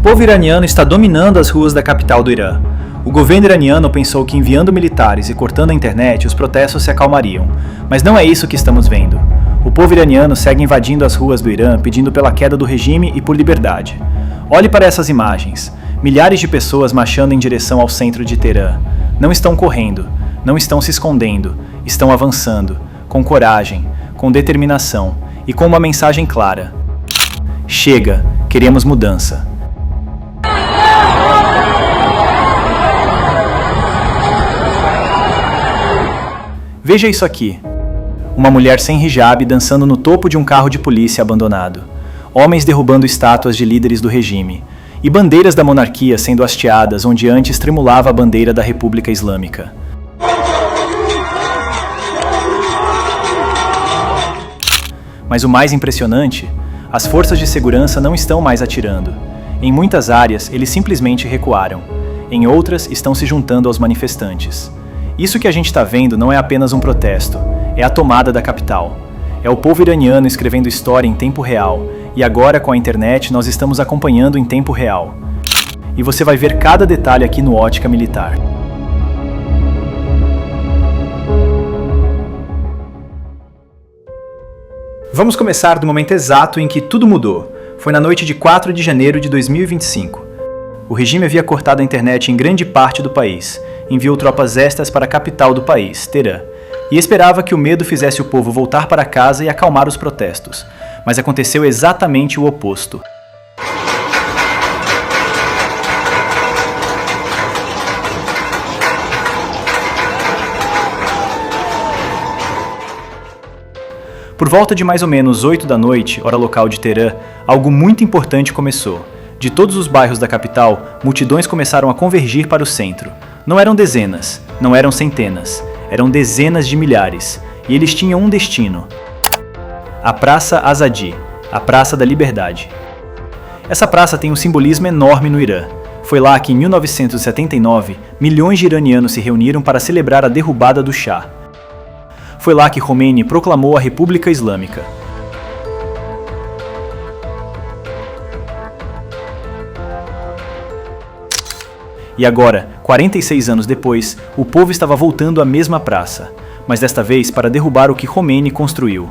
povo iraniano está dominando as ruas da capital do Irã. O governo iraniano pensou que enviando militares e cortando a internet, os protestos se acalmariam. Mas não é isso que estamos vendo. O povo iraniano segue invadindo as ruas do Irã, pedindo pela queda do regime e por liberdade. Olhe para essas imagens. Milhares de pessoas marchando em direção ao centro de Teherã. Não estão correndo, não estão se escondendo, estão avançando, com coragem, com determinação e com uma mensagem clara. Chega, queremos mudança. Veja isso aqui. Uma mulher sem hijab dançando no topo de um carro de polícia abandonado. Homens derrubando estátuas de líderes do regime. E bandeiras da monarquia sendo hasteadas onde antes tremulava a bandeira da República Islâmica. Mas o mais impressionante, as forças de segurança não estão mais atirando. Em muitas áreas, eles simplesmente recuaram. Em outras, estão se juntando aos manifestantes. Isso que a gente está vendo não é apenas um protesto, é a tomada da capital. É o povo iraniano escrevendo história em tempo real, e agora com a internet nós estamos acompanhando em tempo real. E você vai ver cada detalhe aqui no Ótica Militar. Vamos começar do momento exato em que tudo mudou. Foi na noite de 4 de janeiro de 2025. O regime havia cortado a internet em grande parte do país, enviou tropas extras para a capital do país, Teherã, e esperava que o medo fizesse o povo voltar para casa e acalmar os protestos. Mas aconteceu exatamente o oposto. Por volta de mais ou menos 8 da noite, hora local de Teherã, algo muito importante começou. De todos os bairros da capital, multidões começaram a convergir para o centro. Não eram dezenas, não eram centenas, eram dezenas de milhares, e eles tinham um destino. A Praça Azadi, a Praça da Liberdade. Essa praça tem um simbolismo enorme no Irã. Foi lá que, em 1979, milhões de iranianos se reuniram para celebrar a derrubada do Shah. Foi lá que Khomeini proclamou a República Islâmica. E agora, 46 anos depois, o povo estava voltando à mesma praça, mas desta vez para derrubar o que Khomeini construiu.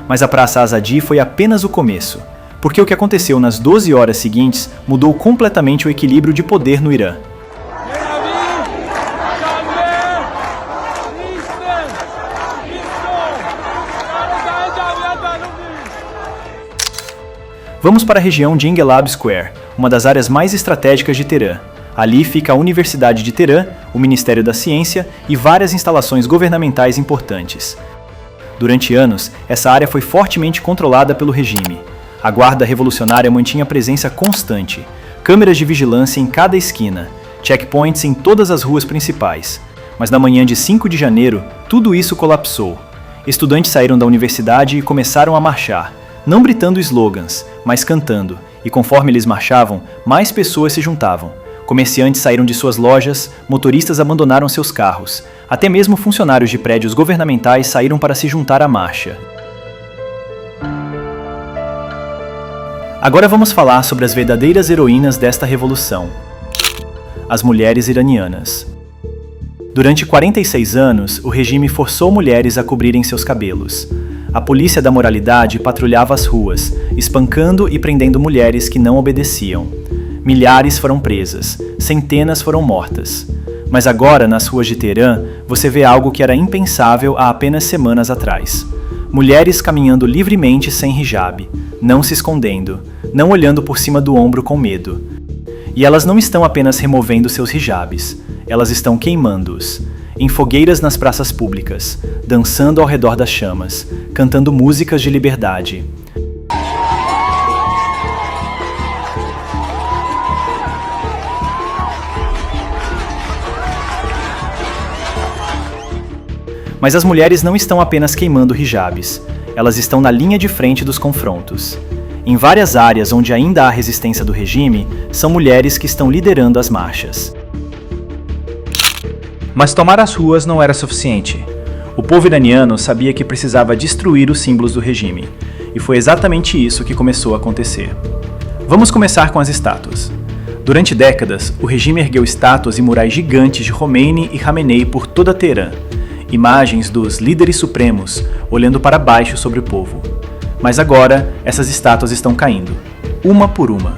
Mas a Praça Azadi foi apenas o começo, porque o que aconteceu nas 12 horas seguintes mudou completamente o equilíbrio de poder no Irã. Vamos para a região de Ingelab Square, uma das áreas mais estratégicas de Teherã. Ali fica a Universidade de Teherã, o Ministério da Ciência e várias instalações governamentais importantes. Durante anos, essa área foi fortemente controlada pelo regime. A Guarda Revolucionária mantinha presença constante, câmeras de vigilância em cada esquina, checkpoints em todas as ruas principais. Mas na manhã de 5 de janeiro, tudo isso colapsou. Estudantes saíram da universidade e começaram a marchar, não gritando slogans, mas cantando, e conforme eles marchavam, mais pessoas se juntavam. Comerciantes saíram de suas lojas, motoristas abandonaram seus carros, até mesmo funcionários de prédios governamentais saíram para se juntar à marcha. Agora vamos falar sobre as verdadeiras heroínas desta revolução: as mulheres iranianas. Durante 46 anos, o regime forçou mulheres a cobrirem seus cabelos. A polícia da moralidade patrulhava as ruas, espancando e prendendo mulheres que não obedeciam. Milhares foram presas, centenas foram mortas. Mas agora, nas ruas de Teherã, você vê algo que era impensável há apenas semanas atrás. Mulheres caminhando livremente sem hijab, não se escondendo, não olhando por cima do ombro com medo. E elas não estão apenas removendo seus hijabs, elas estão queimando-os. Em fogueiras nas praças públicas, dançando ao redor das chamas, cantando músicas de liberdade. Mas as mulheres não estão apenas queimando hijabs, elas estão na linha de frente dos confrontos. Em várias áreas onde ainda há resistência do regime, são mulheres que estão liderando as marchas. Mas tomar as ruas não era suficiente. O povo iraniano sabia que precisava destruir os símbolos do regime, e foi exatamente isso que começou a acontecer. Vamos começar com as estátuas. Durante décadas, o regime ergueu estátuas e murais gigantes de Khomeini e Khamenei por toda Teherã, imagens dos líderes supremos olhando para baixo sobre o povo. Mas agora, essas estátuas estão caindo, uma por uma.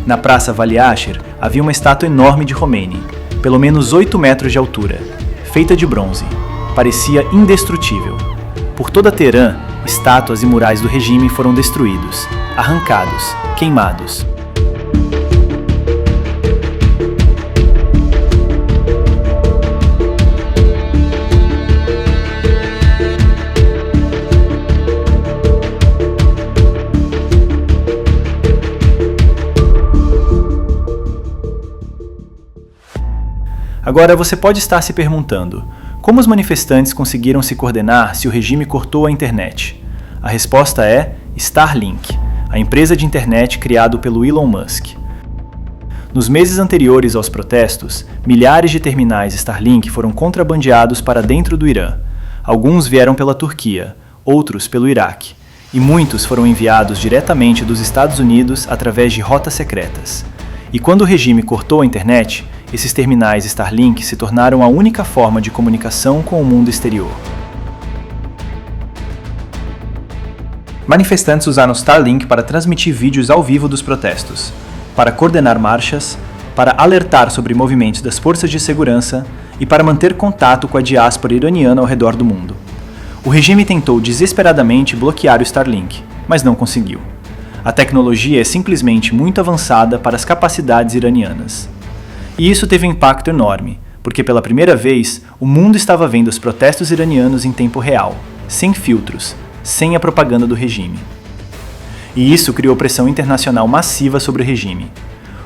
Na Praça Vali Asher havia uma estátua enorme de Khomeini, pelo menos 8 metros de altura, feita de bronze. Parecia indestrutível. Por toda Teherã, estátuas e murais do regime foram destruídos, arrancados, queimados. Agora você pode estar se perguntando, como os manifestantes conseguiram se coordenar se o regime cortou a internet? A resposta é Starlink, a empresa de internet criada pelo Elon Musk. Nos meses anteriores aos protestos, milhares de terminais Starlink foram contrabandeados para dentro do Irã. Alguns vieram pela Turquia, outros pelo Iraque, e muitos foram enviados diretamente dos Estados Unidos através de rotas secretas. E quando o regime cortou a internet, esses terminais Starlink se tornaram a única forma de comunicação com o mundo exterior. Manifestantes usaram Starlink para transmitir vídeos ao vivo dos protestos, para coordenar marchas, para alertar sobre movimentos das forças de segurança e para manter contato com a diáspora iraniana ao redor do mundo. O regime tentou desesperadamente bloquear o Starlink, mas não conseguiu. A tecnologia é simplesmente muito avançada para as capacidades iranianas. E isso teve um impacto enorme, porque pela primeira vez o mundo estava vendo os protestos iranianos em tempo real, sem filtros, sem a propaganda do regime. E isso criou pressão internacional massiva sobre o regime.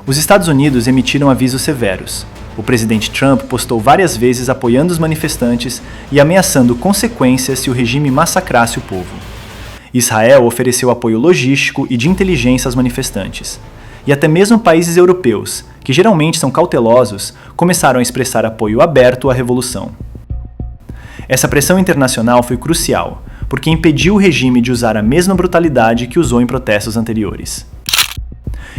Os Estados Unidos emitiram avisos severos. O presidente Trump postou várias vezes apoiando os manifestantes e ameaçando consequências se o regime massacrasse o povo. Israel ofereceu apoio logístico e de inteligência aos manifestantes. E até mesmo países europeus, que geralmente são cautelosos, começaram a expressar apoio aberto à revolução. Essa pressão internacional foi crucial, porque impediu o regime de usar a mesma brutalidade que usou em protestos anteriores.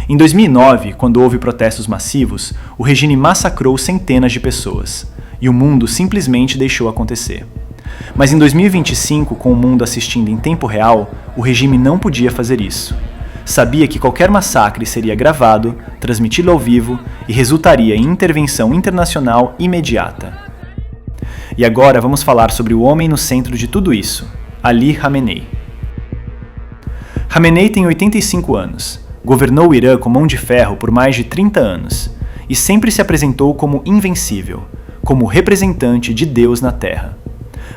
Em 2009, quando houve protestos massivos, o regime massacrou centenas de pessoas, e o mundo simplesmente deixou acontecer. Mas em 2025, com o mundo assistindo em tempo real, o regime não podia fazer isso. Sabia que qualquer massacre seria gravado, transmitido ao vivo e resultaria em intervenção internacional imediata. E agora vamos falar sobre o homem no centro de tudo isso, Ali Khamenei. Khamenei tem 85 anos, governou o Irã com mão de ferro por mais de 30 anos e sempre se apresentou como invencível, como representante de Deus na Terra.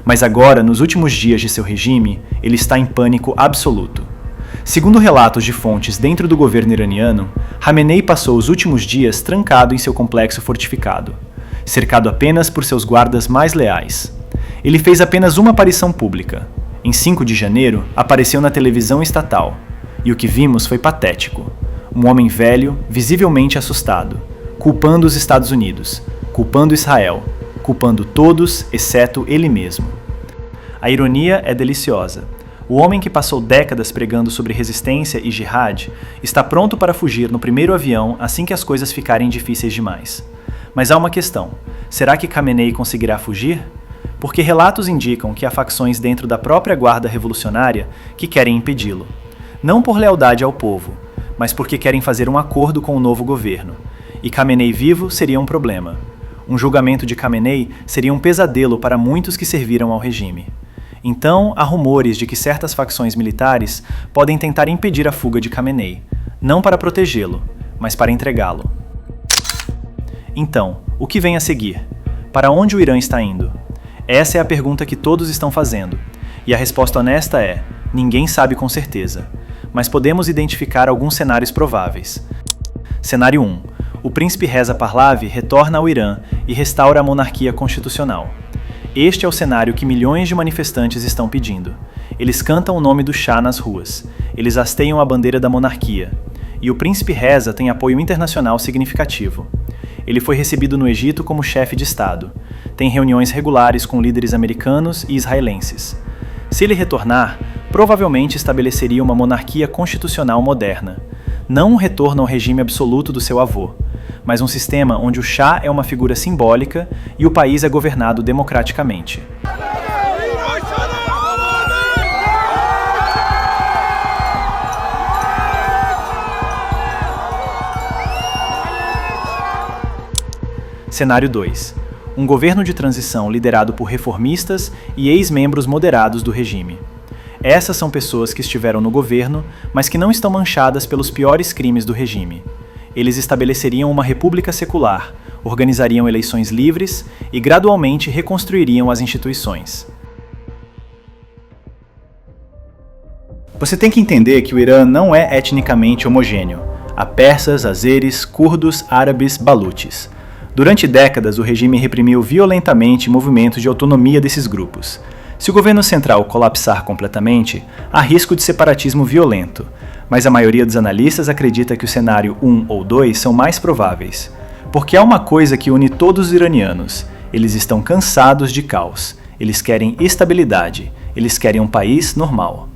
Mas agora, nos últimos dias de seu regime, ele está em pânico absoluto. Segundo relatos de fontes dentro do governo iraniano, Khamenei passou os últimos dias trancado em seu complexo fortificado, cercado apenas por seus guardas mais leais. Ele fez apenas uma aparição pública. Em 5 de janeiro, apareceu na televisão estatal, e o que vimos foi patético. Um homem velho, visivelmente assustado, culpando os Estados Unidos, culpando Israel, culpando todos, exceto ele mesmo. A ironia é deliciosa. O homem que passou décadas pregando sobre resistência e jihad está pronto para fugir no primeiro avião assim que as coisas ficarem difíceis demais. Mas há uma questão: será que Khamenei conseguirá fugir? Porque relatos indicam que há facções dentro da própria guarda revolucionária que querem impedi-lo. Não por lealdade ao povo, mas porque querem fazer um acordo com o novo governo. E Khamenei vivo seria um problema. Um julgamento de Khamenei seria um pesadelo para muitos que serviram ao regime. Então, há rumores de que certas facções militares podem tentar impedir a fuga de Khamenei, não para protegê-lo, mas para entregá-lo. Então, o que vem a seguir? Para onde o Irã está indo? Essa é a pergunta que todos estão fazendo, e a resposta honesta é: ninguém sabe com certeza, mas podemos identificar alguns cenários prováveis. Cenário 1. O príncipe Reza Pahlavi retorna ao Irã e restaura a monarquia constitucional. Este é o cenário que milhões de manifestantes estão pedindo. Eles cantam o nome do Shah nas ruas, eles hasteiam a bandeira da monarquia, e o príncipe Reza tem apoio internacional significativo. Ele foi recebido no Egito como chefe de Estado, tem reuniões regulares com líderes americanos e israelenses. Se ele retornar, provavelmente estabeleceria uma monarquia constitucional moderna. não um retorno ao regime absoluto do seu avô, mas um sistema onde o Shah é uma figura simbólica e o país é governado democraticamente. Cenário 2. Um governo de transição liderado por reformistas e ex-membros moderados do regime. Essas são pessoas que estiveram no governo, mas que não estão manchadas pelos piores crimes do regime. Eles estabeleceriam uma república secular, organizariam eleições livres e gradualmente reconstruiriam as instituições. Você tem que entender que o Irã não é etnicamente homogêneo. Há persas, azeres, curdos, árabes, balutes. Durante décadas, o regime reprimiu violentamente movimentos de autonomia desses grupos. Se o governo central colapsar completamente, há risco de separatismo violento, mas a maioria dos analistas acredita que o cenário 1 ou 2 são mais prováveis. Porque há uma coisa que une todos os iranianos: eles estão cansados de caos, eles querem estabilidade, eles querem um país normal.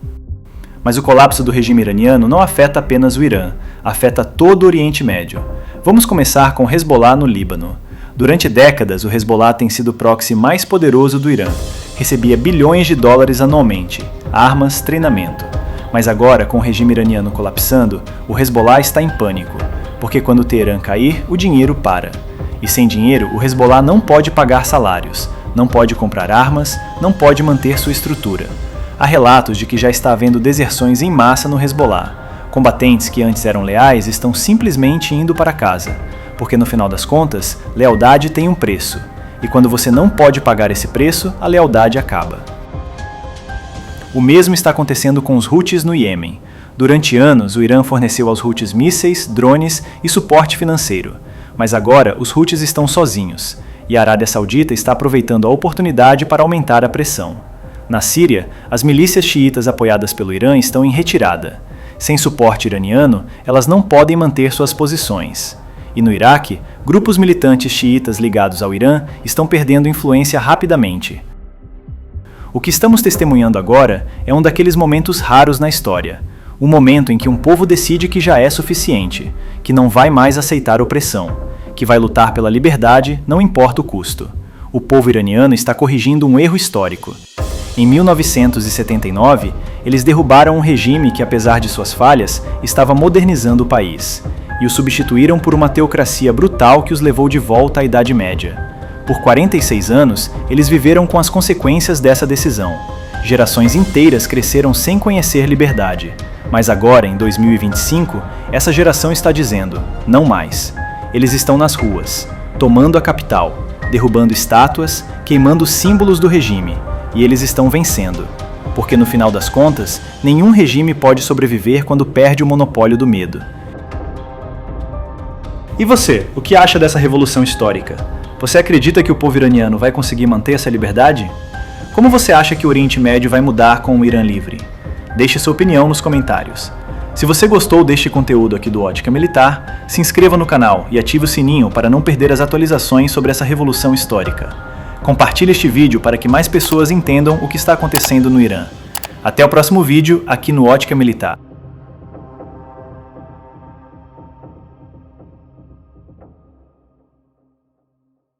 Mas o colapso do regime iraniano não afeta apenas o Irã, afeta todo o Oriente Médio. Vamos começar com o Hezbollah no Líbano. Durante décadas, o Hezbollah tem sido o proxy mais poderoso do Irã. Recebia bilhões de dólares anualmente, armas, treinamento. Mas agora, com o regime iraniano colapsando, o Hezbollah está em pânico, porque quando o Teherã cair, o dinheiro para. E sem dinheiro, o Hezbollah não pode pagar salários, não pode comprar armas, não pode manter sua estrutura. Há relatos de que já está havendo deserções em massa no Hezbollah. Combatentes que antes eram leais estão simplesmente indo para casa, porque no final das contas, lealdade tem um preço, e quando você não pode pagar esse preço, a lealdade acaba. O mesmo está acontecendo com os Houthis no Iêmen. Durante anos, o Irã forneceu aos Houthis mísseis, drones e suporte financeiro, mas agora os Houthis estão sozinhos, e a Arábia Saudita está aproveitando a oportunidade para aumentar a pressão. Na Síria, as milícias xiitas apoiadas pelo Irã estão em retirada. Sem suporte iraniano, elas não podem manter suas posições. E no Iraque, grupos militantes xiitas ligados ao Irã estão perdendo influência rapidamente. O que estamos testemunhando agora é um daqueles momentos raros na história. Um momento em que um povo decide que já é suficiente, que não vai mais aceitar opressão, que vai lutar pela liberdade, não importa o custo. O povo iraniano está corrigindo um erro histórico. Em 1979, eles derrubaram um regime que, apesar de suas falhas, estava modernizando o país, e o substituíram por uma teocracia brutal que os levou de volta à Idade Média. Por 46 anos, eles viveram com as consequências dessa decisão. Gerações inteiras cresceram sem conhecer liberdade, mas agora, em 2025, essa geração está dizendo, não mais. Eles estão nas ruas, tomando a capital, derrubando estátuas, queimando símbolos do regime, e eles estão vencendo. Porque no final das contas, nenhum regime pode sobreviver quando perde o monopólio do medo. E você, o que acha dessa revolução histórica? Você acredita que o povo iraniano vai conseguir manter essa liberdade? Como você acha que o Oriente Médio vai mudar com o Irã livre? Deixe sua opinião nos comentários. Se você gostou deste conteúdo aqui do Ótica Militar, se inscreva no canal e ative o sininho para não perder as atualizações sobre essa revolução histórica. Compartilhe este vídeo para que mais pessoas entendam o que está acontecendo no Irã. Até o próximo vídeo aqui no Ótica Militar.